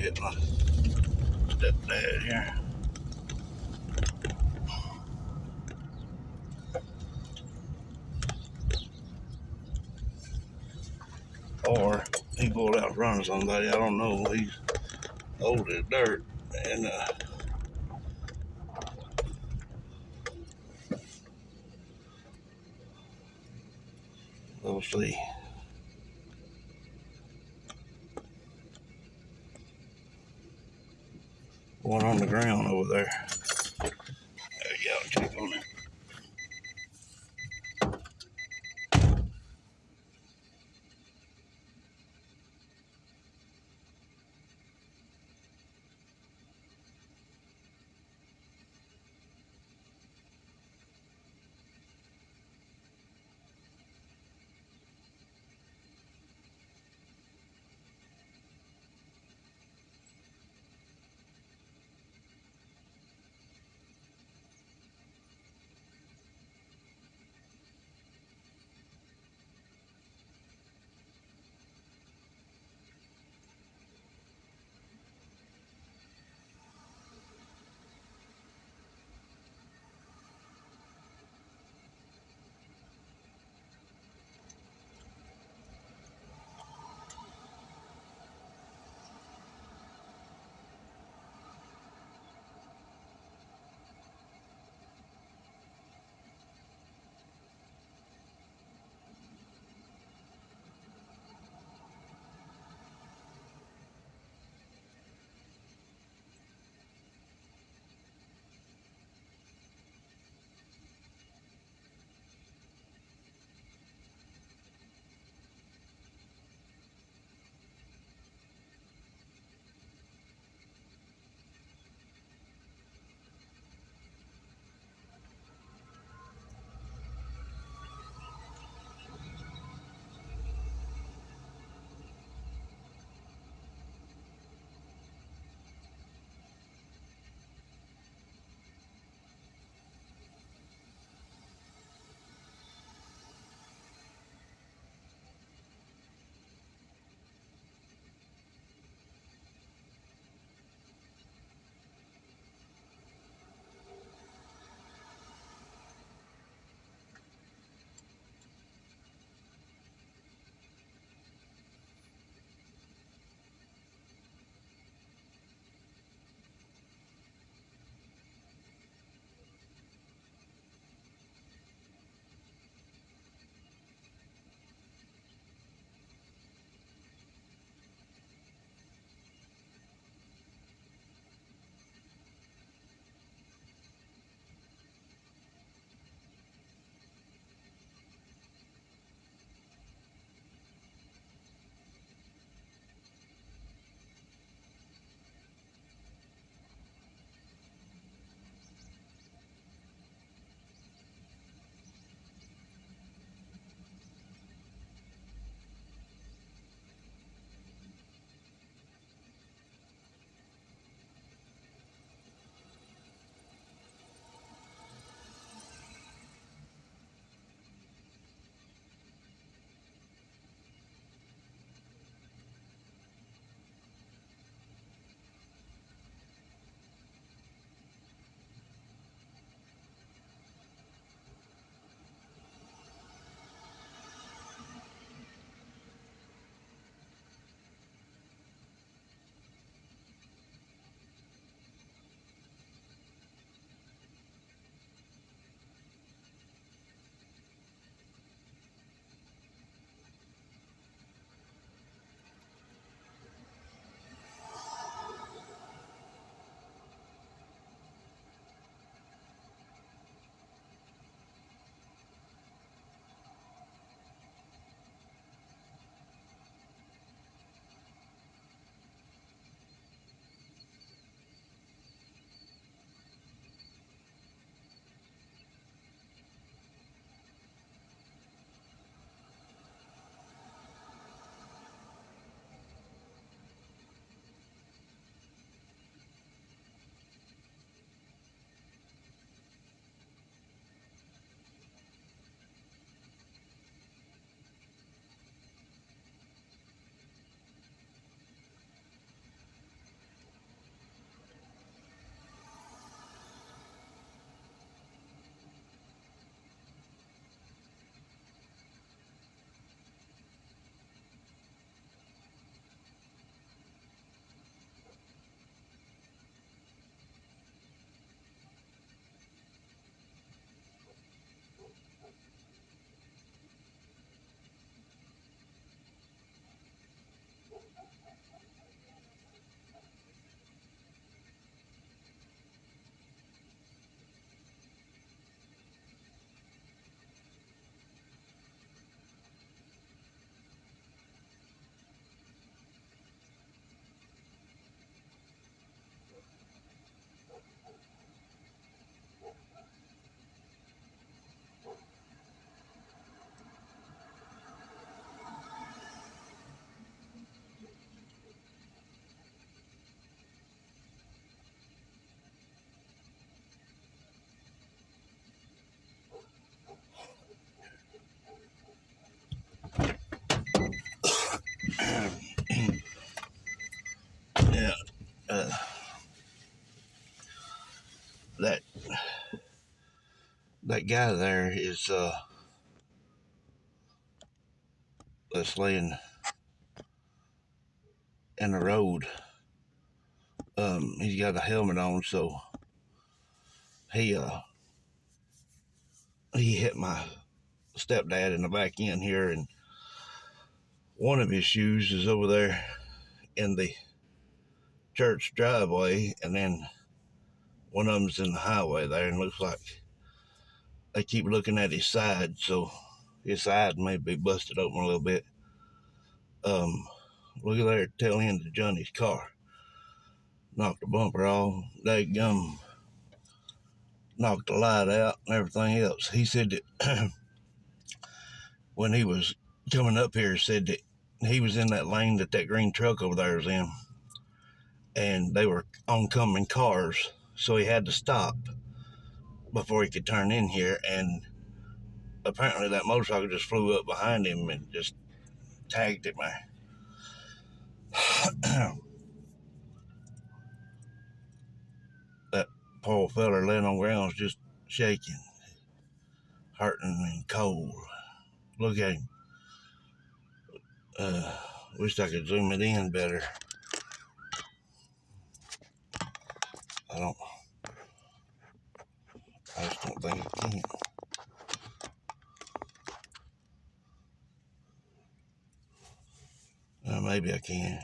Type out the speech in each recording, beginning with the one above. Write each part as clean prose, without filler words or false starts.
hit my stepdad here. Or he pulled out in front of somebody. I don't know. He's old as dirt. And we'll see. One on the ground over there. Yeah, I'll check on it. that guy there is that's laying in the road. He's got a helmet on, so he he hit my stepdad in the back end here, and one of his shoes is over there in the church driveway, and then one of them's in the highway there, and looks like they keep looking at his side, so his side may be busted open a little bit. Look at there, tail end of Johnny's car. Knocked the bumper off. They knocked the light out and everything else. He said that when he was coming up here, said that he was in that lane that green truck over there was in, and they were oncoming cars, so he had to stop before he could turn in here, and apparently that motorcycle just flew up behind him and just tagged him there. That poor feller laying on the ground was just shaking, hurting and cold. Look at him. Wish I could zoom it in better. I just don't think I can. Maybe I can.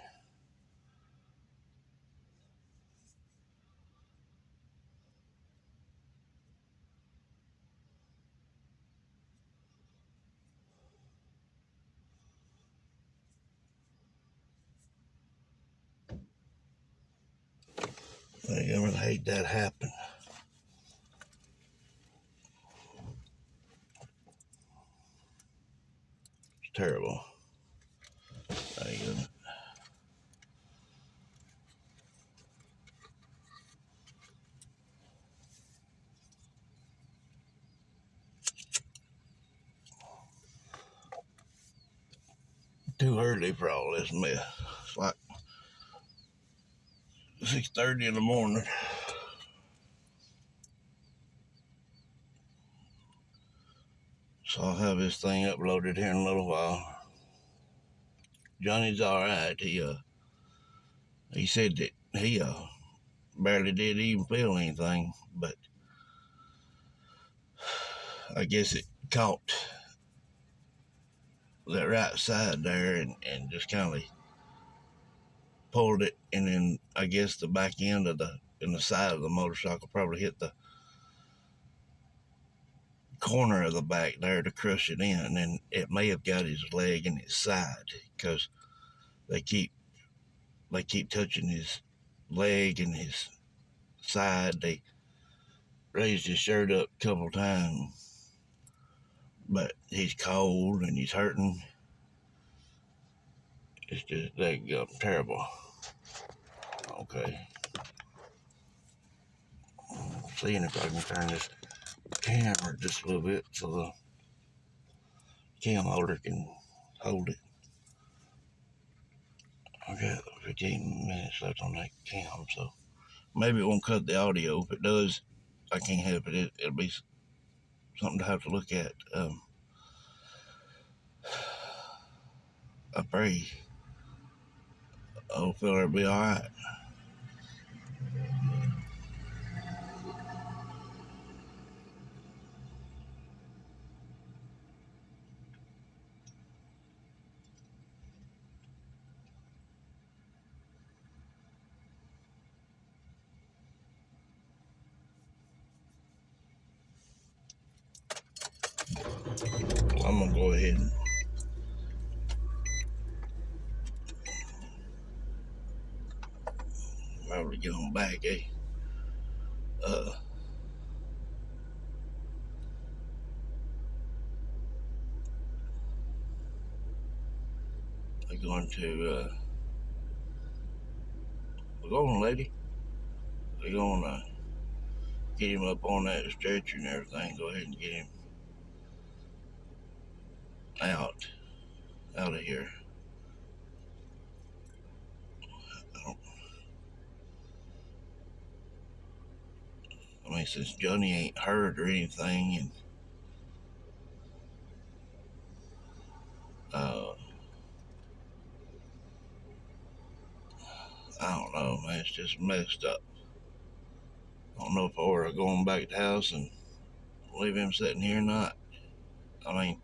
I really hate that happen. It's terrible. There you go. Too early for all this mess. It's like 6:30 in the morning. So I'll have this thing uploaded here in a little while. Johnny's all right. He said that he barely did even feel anything, but I guess it caught that right side there and just kind of pulled it, and then I guess the back end of the side of the motorcycle probably hit the corner of the back there to crush it in, and it may have got his leg and his side, because they keep touching his leg and his side. They raised his shirt up a couple times, but he's cold and he's hurting. It's just terrible. Okay. Seeing if I can turn this camera just a little bit so the cam holder can hold it. I got 15 minutes left on that cam, so maybe it won't cut the audio. If it does, I can't help it. It'll be something to have to look at. I pray old fella will be all right. I'm gonna go ahead and probably get on back, I'm going to go on, lady. We're going to get him up on that stretcher and everything. Go ahead and get him out of here. I mean, since Johnny ain't hurt or anything, and Man, it's just messed up. I don't know if I ought to go on back to the house and leave him sitting here or not. I mean,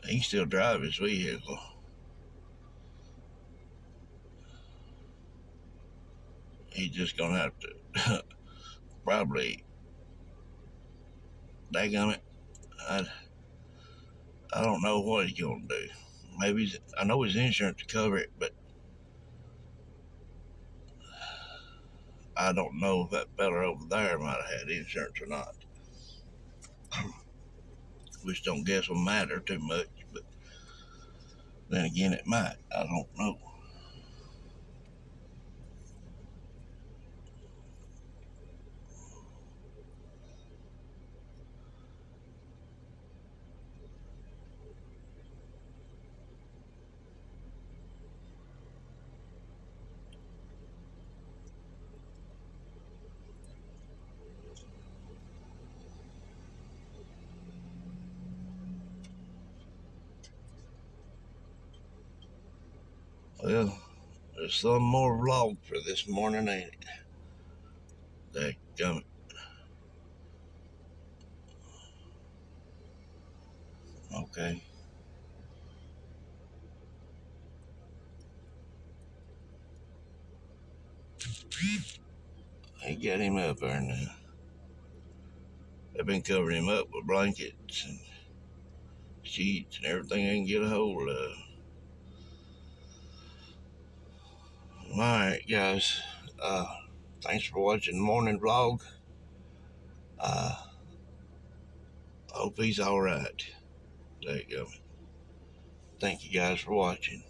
he can still drive his vehicle. He's just gonna have to probably, daggum it, I, I don't know what he's gonna do. Maybe I know his insurance to cover it, but I don't know if that fella over there might have had insurance or not. Which don't guess will matter too much, but then again it might. I don't know. Well, there's some more vlog for this morning, ain't it? Daggum. Okay. They got him up there now. They've been covering him up with blankets and sheets and everything they can get a hold of. Alright, guys. Uh, Thanks for watching the morning vlog. I hope he's alright. There you go. Thank you guys for watching.